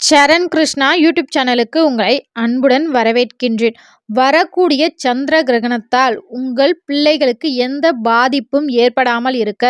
சரண் Krishna YouTube சேனலுக்கு உங்களை அன்புடன் வரவேற்கின்றேன். வரக்கூடிய சந்திர கிரகணத்தால் உங்கள் பிள்ளைகளுக்கு எந்த பாதிப்பும் ஏற்படாமல் இருக்க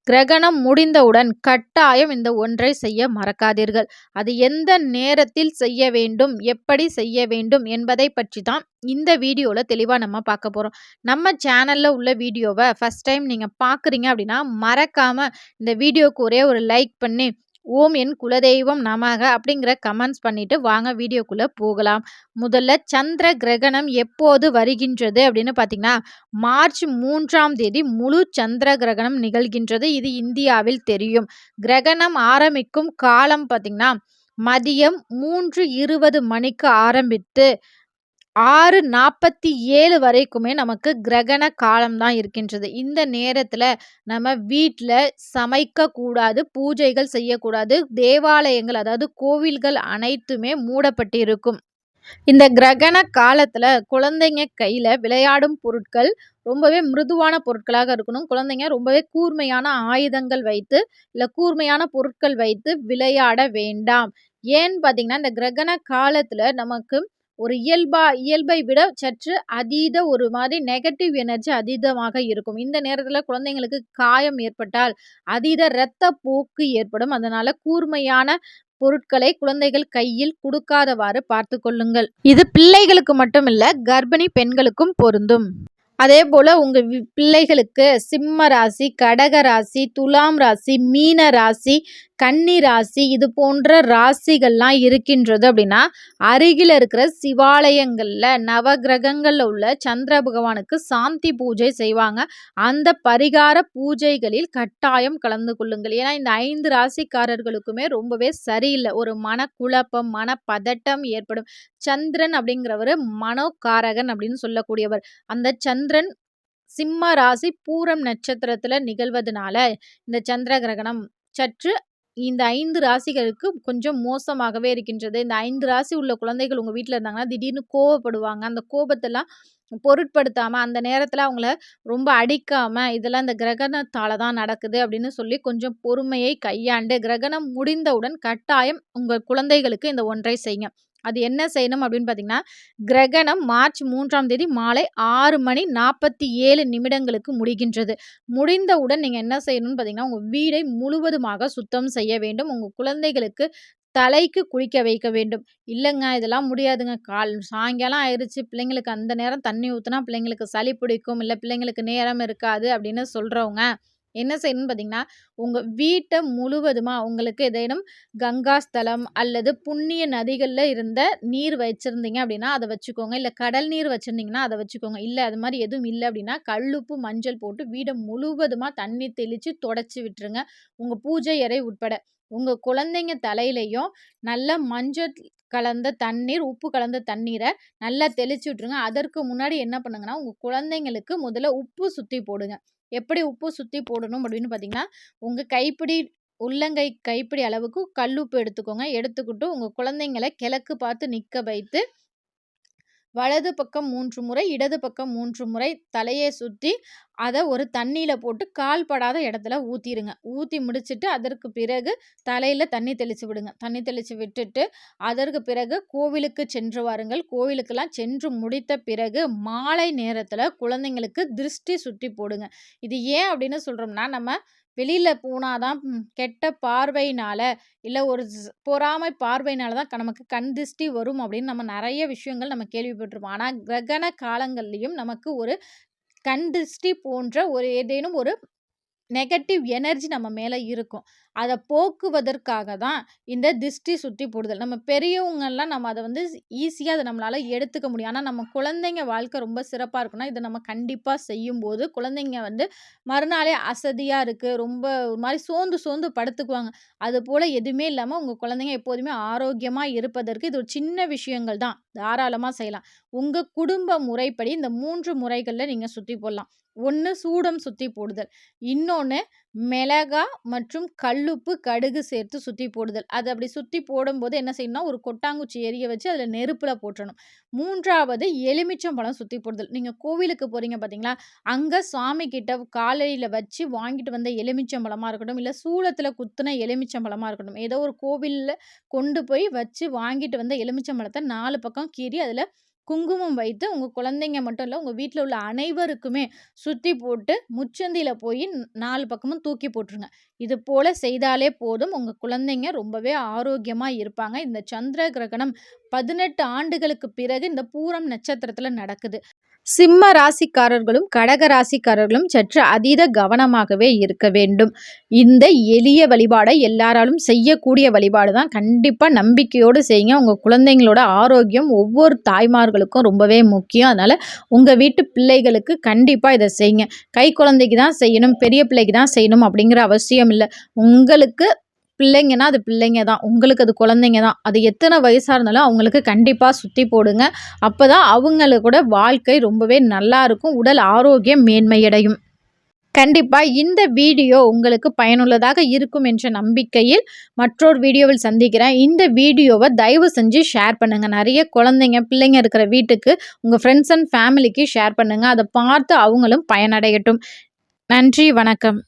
கிரகணம் முடிந்தவுடன் கட்டாயம் இந்த ஒன்றை செய்ய மறக்காதீர்கள். அது எந்த நேரத்தில் செய்ய வேண்டும், எப்படி செய்ய வேண்டும் என்பதை பற்றி தான் இந்த வீடியோவில் தெளிவாக நம்ம பார்க்க போகிறோம். நம்ம சேனலில் உள்ள வீடியோவை ஃபஸ்ட் டைம் நீங்கள் பார்க்குறீங்க அப்படின்னா மறக்காமல் இந்த வீடியோவுக்கு ஒரே ஒரு லைக் பண்ணி ஓம் என் குலதெய்வம் நமக அப்படிங்கிற கமெண்ட்ஸ் பண்ணிட்டு வாங்க வீடியோக்குள்ள போகலாம். முதல்ல சந்திர கிரகணம் எப்போது வருகின்றது அப்படின்னு பார்த்தீங்கன்னா, மார்ச் 3ஆம் தேதி முழு சந்திர கிரகணம் நிகழ்கின்றது. இது இந்தியாவில் தெரியும். கிரகணம் ஆரம்பிக்கும் காலம் பார்த்தீங்கன்னா, மதியம் 3:20 மணிக்கு ஆரம்பித்து 6:47 வரைக்குமே நமக்கு கிரகண காலம் தான் இருக்கின்றது. இந்த நேரத்துல நம்ம வீட்ல சமைக்கக்கூடாது, பூஜைகள் செய்யக்கூடாது. தேவாலயங்கள் அதாவது கோவில்கள் அனைத்துமே மூடப்பட்டு இருக்கும். இந்த கிரகண காலத்துல குழந்தைங்க கையில விளையாடும் பொருட்கள் ரொம்பவே மிருதுவான பொருட்களாக இருக்கணும். குழந்தைங்க ரொம்பவே கூர்மையான ஆயுதங்கள் வைத்து இல்ல கூர்மையான பொருட்கள் வைத்து விளையாட வேண்டாம். ஏன்னு பார்த்தீங்கன்னா, இந்த கிரகண காலத்துல நமக்கு ஒரு இயல்பை விட சற்று அதீத ஒரு மாதிரி நெகட்டிவ் எனர்ஜி அதீதமாக இருக்கும். இந்த நேரத்துல குழந்தைங்களுக்கு காயம் ஏற்பட்டால் அதீத இரத்த போக்கு ஏற்படும். அதனால கூர்மையான பொருட்களை குழந்தைகள் கையில் குடுக்காதவாறு பார்த்து கொள்ளுங்கள். இது பிள்ளைகளுக்கு மட்டுமில்ல, கர்ப்பிணி பெண்களுக்கும் பொருந்தும். அதே போல உங்க பிள்ளைகளுக்கு சிம்ம ராசி, கடக ராசி, துலாம் ராசி, மீன ராசி, கன்னி ராசி இது போன்ற ராசிகள்லாம் இருக்கின்றது அப்படின்னா, அருகில் இருக்கிற சிவாலயங்கள்ல நவகிரகங்கள்ல உள்ள சந்திர பகவானுக்கு சாந்தி பூஜை செய்வாங்க. அந்த பரிகார பூஜைகளில் கட்டாயம் கலந்து கொள்ளுங்கள். ஏன்னா இந்த 5 ராசிக்காரர்களுக்குமே ரொம்பவே சரியில்லை. ஒரு மனக்குழப்பம், மனப்பதட்டம் ஏற்படும். சந்திரன் அப்படிங்கிறவர் மனோகாரகன் அப்படின்னு சொல்லக்கூடியவர். அந்த சந்திரன் சிம்ம ராசி பூரம் நட்சத்திரத்துல நிகழ்வதனால இந்த சந்திர கிரகணம் சற்று இந்த 5 ராசிகளுக்கு கொஞ்சம் மோசமாகவே இருக்கின்றது. இந்த 5 ராசி உள்ள குழந்தைகள் உங்க வீட்டில் இருந்தாங்கன்னா திடீர்னு கோவப்படுவாங்க. அந்த கோபத்தெல்லாம் பொருட்படுத்தாம அந்த நேரத்துல அவங்கள ரொம்ப அடிக்காம இதெல்லாம் இந்த கிரகணத்தால தான் நடக்குது அப்படின்னு சொல்லி கொஞ்சம் பொறுமையை கையாண்டு கிரகணம் முடிந்தவுடன் கட்டாயம் உங்க குழந்தைகளுக்கு இந்த ஒன்றை செய்யுங்க. அது என்ன செய்யணும் அப்படின்னு பார்த்தீங்கன்னா, கிரகணம் மார்ச் 3ஆம் தேதி மாலை 6:47 முடிகின்றது. முடிந்தவுடன் நீங்க என்ன செய்யணும்னு பார்த்தீங்கன்னா, உங்க வீடை முழுவதுமாக சுத்தம் செய்ய வேண்டும். உங்க குழந்தைகளுக்கு தலைக்கு குளிக்க வைக்க வேண்டும். இல்லங்க இதெல்லாம் முடியாதுங்க. சாயங்காலம் ஆயிருச்சு. பிள்ளைங்களுக்கு அந்த நேரம் தண்ணி ஊத்துனா பிள்ளைங்களுக்கு சளி பிடிக்கும். இல்ல பிள்ளைங்களுக்கு நேரம் இருக்காது அப்படின்னு சொல்றவங்க என்ன செய்யணும்னு பார்த்தீங்கன்னா, உங்க வீட்ட முழுவதுமா உங்களுக்கு ஏதேனும் கங்கா ஸ்தலம் அல்லது புண்ணிய நதிகள்ல இருந்த நீர் வச்சிருந்தீங்க அப்படின்னா, அத வச்சுக்கோங்க. இல்ல கடல் நீர் வச்சிருந்தீங்கன்னா, அத வச்சுக்கோங்க. இல்ல அது மாரி எதுவும் இல்ல அப்படின்னா, கல்லுப்பு, மஞ்சள் போட்டு வீட முழுவதுமா தண்ணி தெளிச்சு தொடச்சு விட்டுருங்க. உங்க பூஜை அறை உட்பட. உங்க குழந்தைங்க தலையிலயும் நல்ல மஞ்சள் கலந்த தண்ணீர், உப்பு கலந்த தண்ணீர நல்லா தெளிச்சு விட்டுருங்க. அதற்கு முன்னாடி என்ன பண்ணுங்கன்னா, உங்க குழந்தைங்களுக்கு முதல்ல உப்பு சுத்தி போடுங்க. எப்படி உப்பு சுத்தி போடணும் அப்படின்னு பார்த்தீங்கன்னா, உங்க கைப்பிடி உள்ளங்கை கைப்பிடி அளவுக்கு கல்லுப்பு எடுத்துக்கோங்க. எடுத்துக்கிட்டு உங்க குழந்தைங்கள கிழக்கு பார்த்து நிக்க வைத்து வலது பக்கம் 3 முறை, இடது பக்கம் 3 முறை தலையை சுத்தி, அத ஒரு தண்ணீல போட்டு கால் படாத இடத்துல ஊத்திருங்க. ஊத்தி முடிச்சுட்டு, அதற்கு பிறகு தலையில தண்ணி தெளிச்சு விடுங்க. தண்ணி தெளிச்சு விட்டுட்டு, அதற்கு பிறகு கோவிலுக்கு சென்று வாருங்கள். கோவிலுக்கெல்லாம் சென்று முடித்த பிறகு, மாலை நேரத்துல குழந்தைங்களுக்கு திருஷ்டி சுற்றி போடுங்க. இது ஏன் அப்படின்னு சொல்றோம்னா, நம்ம வெளியில போனா தான் கெட்ட பார்வையினால, இல்ல ஒரு பொறாமை பார்வையினால தான் நமக்கு கண் திருஷ்டி வரும் அப்படின்னு நம்ம நெறைய விஷயங்கள் நம்ம கேள்விப்பட்டிருப்போம். ஆனா கிரகண காலங்கள்லயும் நமக்கு ஒரு கண் திருஷ்டி போன்ற ஒரு ஏதேனும் ஒரு நெகட்டிவ் எனர்ஜி நம்ம மேல இருக்கும். அத போக்குவதற்காக தான் இந்த திஷ்டி சுத்தி போடுதல். நம்ம பெரியவங்கலாம் நம்ம அத வந்து ஈஸியா அத நம்மளால எடுத்துக்க முடியும். ஆனா நம்ம குழந்தைங்க வாழ்க்கை ரொம்ப சிறப்பா இருக்குன்னா, இத நம்ம கண்டிப்பா செய்யும்போது குழந்தைங்க வந்து மறுநாளே அசதியா இருக்கு, ரொம்ப ஒரு மாரி சோர்ந்து சோர்ந்து படுத்துக்குவாங்க. அதுபோல எதுவுமே இல்லாம உங்க குழந்தைங்க எப்போதுமே ஆரோக்கியமா இருப்பதற்கு இது ஒரு சின்ன விஷயங்கள் தான். தாராளமா செய்யலாம். உங்க குடும்ப முறைப்படி இந்த 3 முறைகள்ல நீங்க சுத்தி போடலாம். 1 சூடம் சுத்தி போடுதல். இன்னொன்னு மிளகா மற்றும் கல்லுப்பு, கடுகு சேர்த்து சுத்தி போடுதல். அது அப்படி சுத்தி போடும்போது என்ன செய்யணும்னா, ஒரு கொட்டாங்குச்சி எரிய வச்சு அதில நெருப்புல போட்டுறணும். 3வது எலுமிச்சம்பழம் சுத்தி போடுதல். நீங்க கோவிலுக்கு போறீங்க பார்த்தீங்களா, அங்க சாமி கிட்ட காலையில வச்சு வாங்கிட்டு வந்த எலுமிச்சம்பழமா இருக்கட்டும், இல்ல சூலத்தில குத்துன எலுமிச்சம்பழமா இருக்கட்டும், ஏதோ ஒரு கோவில்ல கொண்டு போய் வச்சு வாங்கிட்டு வந்த எலுமிச்சம்பழத்த 4 பக்கம் கீறி அதில குங்குமம் வைத்து உங்க குழந்தைங்க மட்டும் இல்ல, உங்க வீட்ல உள்ள அனைவருக்குமே சுத்தி போட்டு முச்சந்தில போய் 4 பக்கமும் தூக்கி போட்டுருங்க. இது போல செய்தாலே போதும். உங்க குழந்தைங்க ரொம்பவே ஆரோக்கியமா இருப்பாங்க. இந்த சந்திர கிரகணம் 18 ஆண்டுகளுக்கு பிறகு இந்த பூரம் நட்சத்திரத்தில நடக்குது. சிம்ம ராசிக்காரர்களும், கடக ராசிக்காரர்களும் சற்று அதீத கவனமாகவே இருக்க வேண்டும். இந்த எளிய வழிபாட எல்லாராலும் செய்யக்கூடிய வழிபாடு தான். கண்டிப்பா நம்பிக்கையோடு செய்யுங்க. உங்க குழந்தைங்களோட ஆரோக்கியம் ஒவ்வொரு தாய்மார்களுக்கும் ரொம்பவே முக்கியம். அதனால உங்க வீட்டு பிள்ளைகளுக்கு கண்டிப்பா இத செய்யுங்க. கை குழந்தைக்கு தான் செய்யணும், பெரிய பிள்ளைக்கு தான் செய்யணும் அப்படிங்கிற அவசியம் இல்ல. உங்களுக்கு பிள்ளைங்கன்னா, அது பிள்ளைங்க தான். உங்களுக்கு அது குழந்தைங்க தான். அது எத்தன வயசா இருந்தாலும் அவங்களுக்கு கண்டிப்பா சுத்தி போடுங்க. அப்பதான் அவங்களோட வாழ்க்கை ரொம்பவே நல்லா இருக்கும். உடல் ஆரோக்கியம் மேன்மையடையும். கண்டிப்பா இந்த வீடியோ உங்களுக்கு பயனுள்ளதாக இருக்கும் என்ற நம்பிக்கையில் மற்றொரு வீடியோவில் சந்திக்கிறேன். இந்த வீடியோவ தயவு செஞ்சு ஷேர் பண்ணுங்க. நெறைய குழந்தைங்க, பிள்ளைங்க இருக்கிற வீட்டுக்கு உங்க ஃப்ரெண்ட்ஸ் அண்ட் ஃபேமிலிக்கு ஷேர் பண்ணுங்க. அத பார்த்து அவங்களும் பயனடையட்டும். நன்றி, வணக்கம்.